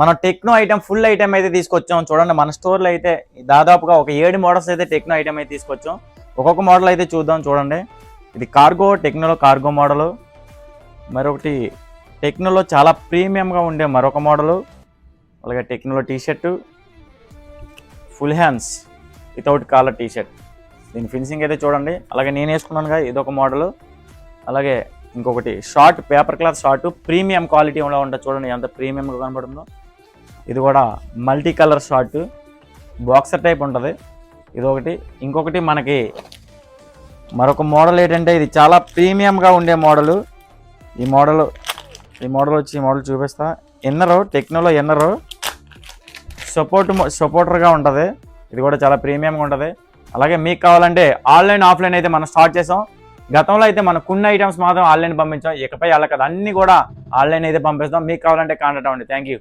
మనం techno item full item అయితే తీసుకొచ్చాం. చూడండి మన స్టోర్లో అయితే దాదాపుగా ఒక 7 మోడల్స్ అయితే టెక్నో ఐటమ్ అయితే తీసుకొచ్చాం. ఒక్కొక్క మోడల్ అయితే చూద్దాం. చూడండి ఇది కార్గో, టెక్నోలో కార్గో మోడలు. మరొకటి టెక్నోలో చాలా ప్రీమియంగా ఉండే మరొక మోడలు. అలాగే టెక్నోలో t shirt, full hands without collar t shirt. దీని ఫినిషింగ్ అయితే చూడండి. అలాగే నేను వేసుకున్నానుగా ఇదొక మోడలు. అలాగే ఇంకొకటి short, paper cloth short, premium క్వాలిటీలో ఉంటుంది. చూడండి ఎంత ప్రీమియంగా కనబడుతుందో. ఇది కూడా multi colour short, boxer type ఉంటుంది. ఇదొకటి. ఇంకొకటి మనకి మరొక మోడల్ ఏంటంటే ఇది చాలా ప్రీమియంగా ఉండే మోడలు. ఈ మోడల్ వచ్చి ఈ మోడల్ చూపిస్తా. ఇన్నరు టెక్నోలో ఇన్నరు సపోర్టర్గా ఉంటుంది. ఇది కూడా చాలా ప్రీమియంగా ఉంటుంది. అలాగే మీకు కావాలంటే ఆన్లైన్, ఆఫ్లైన్ అయితే మనం స్టార్ట్ చేసాం. గతంలో అయితే మనం కొన్ని ఐటమ్స్ మాత్రం ఆన్లైన్ పంపించాం. ఇకపై అలా కదా, అన్నీ కూడా ఆన్లైన్ అయితే పంపిస్తాం. మీకు కావాలంటే కాంటాక్ట్ అవ్వండి. Thank you.